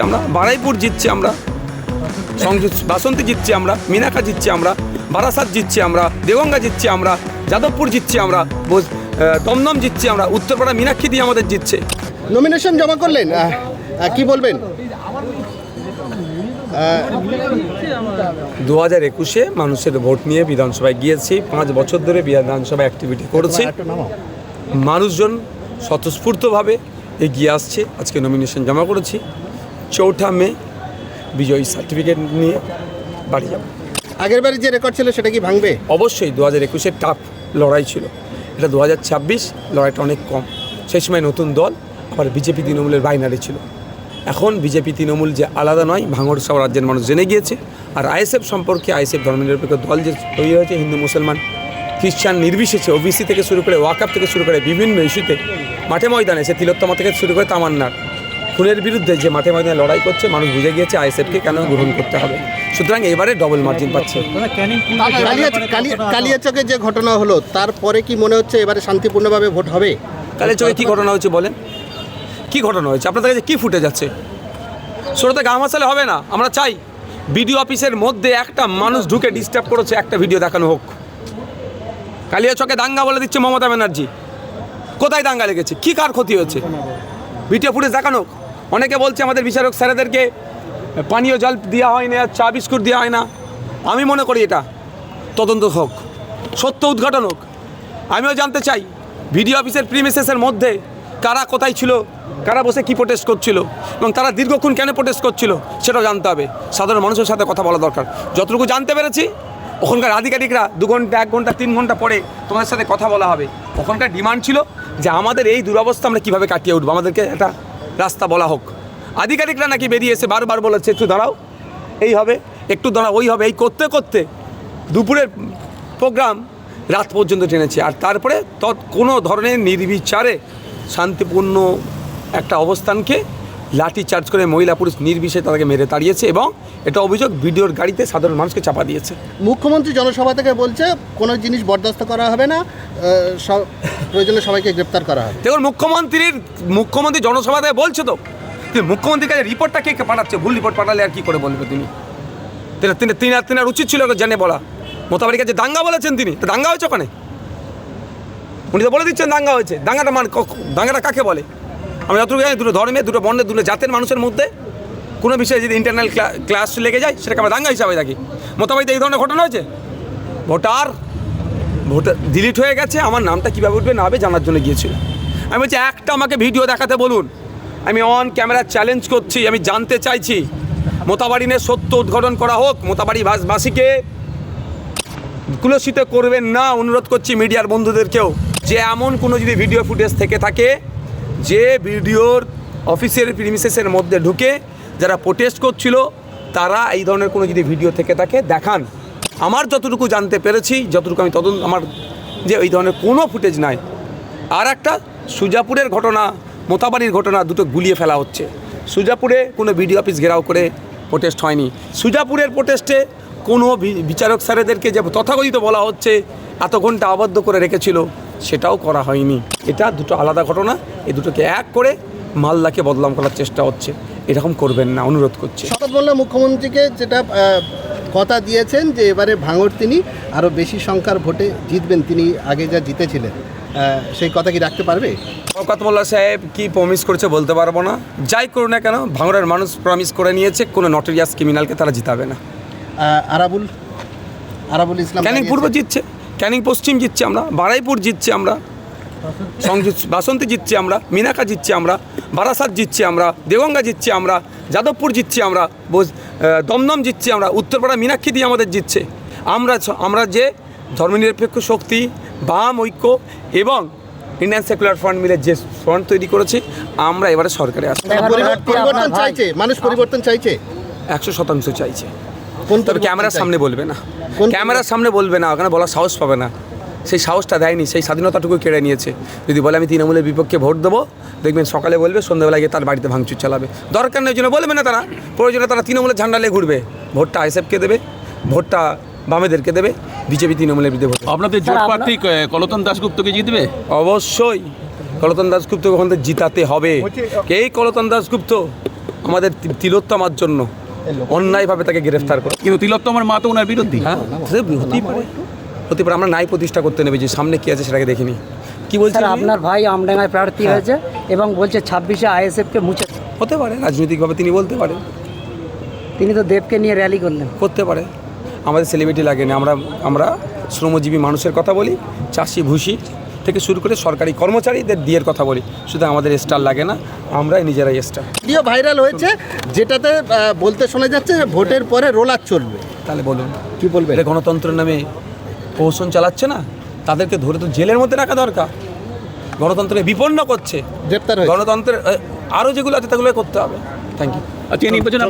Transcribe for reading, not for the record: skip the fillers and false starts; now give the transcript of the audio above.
আমরা বারাইপুর জিতছি, আমরা বাসন্তী জিতছি, আমরা মিনাখা জিতছি, আমরা বারাসাত জিতছি, আমরা দেগঙ্গা জিতছি, আমরা যাদবপুর জিতছি, আমরা দমদম জিতছি, আমরা উত্তরপাড়া মীনাক্ষী দিয়ে আমাদের জিতছে। নমিনেশন জমা করলেন, কি বলবেন? 2021-এ মানুষের ভোট নিয়ে বিধানসভায় গিয়েছি, 5 বছর ধরে বিধানসভায় অ্যাক্টিভিটি করেছি। মানুষজন স্বতঃস্ফূর্তভাবে এগিয়ে আসছে। আজকে নমিনেশন জমা করেছি। 4 মে বিজয়ী সার্টিফিকেট নিয়ে বাড়ি যাব। আগের বারে যে রেকর্ড ছিল সেটা কি ভাঙবে? অবশ্যই 2021-এর টাফ লড়াই ছিল, এটা 2026 লড়াইটা অনেক কম। সেই সময় নতুন দল, আবার বিজেপি তৃণমূলের বাইনারি ছিল। এখন বিজেপি তৃণমূল যে আলাদা নয়, ভাঙড় সব রাজ্যের মানুষ জেনে গিয়েছে। আর আইএসএফ সম্পর্কে, আইএসএফ ধর্মনিরপেক্ষ দল যে তৈরি হয়েছে, হিন্দু মুসলমান খ্রিস্টান নির্বিশেষে, ওবিসি থেকে শুরু করে ওয়াকআপ থেকে শুরু করে বিভিন্ন ইস্যুতে মাঠে ময়দানে, সে তিলোত্তমা থেকে শুরু করে তামান্নার খুনের বিরুদ্ধে যে মাঠে ময়দানে লড়াই করছে, মানুষ বুঝে গিয়েছে আইএসএফকে কেন গ্রহণ করতে হবে। সুতরাং এবারে ডবল মার্জিন পাচ্ছে। কালিয়াচকে যে ঘটনা হলো তারপরে কি মনে হচ্ছে এবারে শান্তিপূর্ণভাবে ভোট হবে? কালিয়াচকে কী ঘটনা হয়েছে বলেন? কী ঘটনা হয়েছে? আপনাদের কাছে কী ফুটে যাচ্ছে? শুরুতে গা মাসালে হবে না। আমরা চাই বিডিও অফিসের মধ্যে একটা মানুষ ঢুকে ডিস্টার্ব করেছে, একটা ভিডিও দেখানো হোক। কালিয়াচকে দাঙ্গা বলে দিচ্ছে মমতা ব্যানার্জি। কোথায় দাঙ্গা লেগেছে? কী কার ক্ষতি হয়েছে? ভিডিও ফুটেজ দেখানো হোক। অনেকে বলছে আমাদের বিচারক স্যারেদেরকে পানীয় জল দেওয়া হয় না, চা বিস্কুট দেওয়া হয় না। আমি মনে করি এটা তদন্ত হোক, সত্য উদ্ঘাটন হোক। আমিও জানতে চাই ভিডিও অফিসের প্রিমিসেসের মধ্যে কারা কোথায় ছিল, কারা বসে কী প্রোটেস্ট করছিল এবং তারা দীর্ঘক্ষণ কেন প্রোটেস্ট করছিল সেটাও জানতে হবে। সাধারণ মানুষের সাথে কথা বলা দরকার। যতটুকু জানতে পেরেছি, ওখানকার আধিকারিকরা 2 ঘন্টা, 1 ঘন্টা, 3 ঘন্টা পরে তোমাদের সাথে কথা বলা হবে। ওখানকার ডিমান্ড ছিল যে আমাদের এই দুরবস্থা আমরা কীভাবে কাটিয়ে উঠবো, আমাদেরকে একটা রাস্তা বলা হোক। আধিকারিকরা নাকি বেরিয়ে এসে বারবার বলেছে একটু দাঁড়াও, এই হবে, একটু দাঁড়াও, ওই হবে। এই করতে করতে দুপুরের প্রোগ্রাম রাত পর্যন্ত টেনেছে। আর তারপরে কোনো ধরনের নির্বিচারে শান্তিপূর্ণ একটা অবস্থানকে লাঠি চার্জ করে মহিলা পুরুষ নির্বিশেষে তাদেরকে মেরে তাড়িয়েছে এবং এটা অভিযোগ ভিডিওর গাড়িতে সাধারণ মানুষকে চাপা দিয়েছে। মুখ্যমন্ত্রী জনসভা থেকে বলছে কোনো জিনিস বরদাস্ত করা হবে না, সব প্রয়োজনে সবাইকে গ্রেপ্তার করা হবে। দেখুন, মুখ্যমন্ত্রী জনসভা থেকে বলছে তো, মুখ্যমন্ত্রীর কাছে রিপোর্টটা কে পাঠাচ্ছে? ভুল রিপোর্ট পাঠালে আর কী করে বলবে তিনি? তিনার উচিত ছিল জেনে বলা। মোতাবাড়ির কাছে দাঙ্গা বলেছেন তিনি, তো দাঙ্গা হয়েছে ওখানে? উনি তো বলে দিচ্ছেন দাঙ্গা হয়েছে। দাঙ্গাটা কাকে বলে? আমরা যতটুকু জানি, দুটো ধর্মে, দুটো বর্ণের, দুটো জাতের মানুষের মধ্যে কোনো বিষয়ে যদি ইন্টারনাল ক্লাস লেগে যায়, সেটাকে আমরা দাঙ্গা হিসাবে থাকি। মোতাবাড়িতে এই ধরনের ঘটনা হয়েছে? ভোটার ডিলিট হয়ে গেছে, আমার নামটা কীভাবে উঠবে না হবে জানার জন্য গিয়েছিল। আমি বলছি একটা আমাকে ভিডিও দেখাতে বলুন, আমি অন ক্যামেরা চ্যালেঞ্জ করছি। আমি জানতে চাইছি মোতাবাড়িনের সত্য উদ্ঘাটন করা হোক। মোতাবাড়ি বাসীকে কুলসিত করবেন না, অনুরোধ করছি মিডিয়ার বন্ধুদেরকেও, যে এমন কোনো যদি ভিডিও ফুটেজ থেকে থাকে যে ভিডিওর অফিসের প্রিমিসেসের মধ্যে ঢুকে যারা প্রোটেস্ট করছিল, তারা এই ধরনের কোনো যদি ভিডিও থেকে থাকে দেখান। আমার যতটুকু জানতে পেরেছি, যতটুকু আমি তদন্ত, আমার যে এই ধরনের কোনো ফুটেজ নাই। আর একটা সুজাপুরের ঘটনা, মোতাবাড়ির ঘটনা, দুটো গুলিয়ে ফেলা হচ্ছে। সুজাপুরে কোনো ভিডিও অফিস ঘেরাও করে প্রোটেস্ট হয়নি। সুজাপুরের প্রোটেস্টে কোনো বিচারক স্যারেদেরকে যে তথাকথিত বলা হচ্ছে এত ঘন্টা আবদ্ধ করে রেখেছিল, সেটাও করা হয়নি। এটা দুটো আলাদা ঘটনা। এই দুটোকে এক করে মালদাকে বদনাম করার চেষ্টা হচ্ছে। এরকম করবেন না, অনুরোধ করছি। শপথ মোল্লা মুখ্যমন্ত্রীকে যেটা কথা দিয়েছেন যে এবারে ভাঙড় তিনি আরও বেশি সংখ্যার ভোটে জিতবেন, তিনি আগে যা জিতেছিলেন, সেই কথা কি রাখতে পারবে? শওকত মোল্লা সাহেব কি প্রমিস করেছে বলতে পারবো না। যাই করুন না কেন, ভাঙড়ের মানুষ প্রমিস করে নিয়েছে কোনো নটোরিয়াস ক্রিমিনালকে তারা জিতাবে না। আরাবুল ইসলাম ক্যানিং পূর্ব জিতছে, ক্যানিং পশ্চিম জিতছে, আমরা বারাইপুর জিতছি, আমরা বাসন্তী জিতছি, আমরা মিনাখা জিতছি, আমরা বারাসাত জিতছি, আমরা দেগঙ্গা জিতছি, আমরা যাদবপুর জিতছি, আমরা দমদম জিতছি, আমরা উত্তরপাড়া মীনাক্ষী দিয়ে আমাদের জিতছে। আমরা যে ধর্মনিরপেক্ষ শক্তি, বাম ঐক্য এবং ইন্ডিয়ান সেকুলার ফ্রন্ট মিলে যে ফ্রন্ট তৈরি করেছি, আমরা এবারে সরকারে আসছি। পরিবর্তন চাইছে মানুষ, পরিবর্তন চাইছে, 100% চাইছে। তবে ক্যামেরার সামনে বলবে না, ক্যামেরার সামনে বলবে না, ওখানে বলার সাহস পাবে না। সেই সাহসটা দেয়নি, সেই স্বাধীনতাটুকু কেড়ে নিয়েছে। যদি বলে আমি তৃণমূলের বিপক্ষে ভোট দেবো, দেখবেন সকালে বলবে, সন্ধ্যাবেলা গিয়ে তার বাড়িতে ভাঙচুর চালাবে। দরকার নেই, জন্য বলবে না তারা। প্রয়োজনে তারা তৃণমূলের ঝান্ডা নিয়ে ঘুরবে। ভোটটা আইএসএফকে দেবে, ভোটটা বামেদেরকে দেবে, বিজেপি তৃণমূলের বিরুদ্ধে ভোট। আপনাদের জোট প্রার্থী কলতন দাশগুপ্তকে জিতবে? অবশ্যই কলতন দাশগুপ্তকে ওখান থেকে জিতাতে হবে। এই কলতন দাশগুপ্ত আমাদের তিলোত্তমার জন্য অন্যায়ভাবে তাকে গ্রেফতার করে। কিন্তু তিলোত্তমার মা তো ওনার বিরোধী। হ্যাঁ, সে হতেই পারে, হতে পারে। আমরা ন্যায় প্রতিষ্ঠা করতে নেমেছি, সামনে কি আছে সেটাকে দেখিনি। কি বলছেন স্যার আপনি? আপনার ভাই আমডাঙ্গায় প্রার্থী হয়েছে এবং বলছে 26-এ আইএসএফকে মুছে, হতে পারে, রাজনৈতিকভাবে তিনি বলতে পারেন, তিনি তো দেবকে নিয়ে র্যালি করলেন। করতে পারে। আমাদের সেলিব্রিটি লাগে না, আমরা শ্রমজীবী মানুষের কথা বলি, চাষি ভুষি থেকে শুরু করে সরকারি কর্মচারীদের দিয়ের কথা বলি, শুধু আমাদের স্টার লাগে না, আমরাই নিজেরাই স্টার। ভিডিও ভাইরাল হয়েছে যেটাতে বলতে শোনা যাচ্ছে যে ভোটের পরে রোলার চলবে, তাহলে বলুন, কি বলবেন? এটা গণতন্ত্রের নামে প্রহসন চালাচ্ছে না? তাদেরকে ধরে তো জেলের মধ্যে রাখা দরকার। গণতন্ত্রকে বিপন্ন করছে, গ্রেপ্তার হয়েছে। গণতন্ত্রের আরও যেগুলো আছে সেগুলো করতে হবে। Thank you. আচ্ছা, এই নির্বাচনে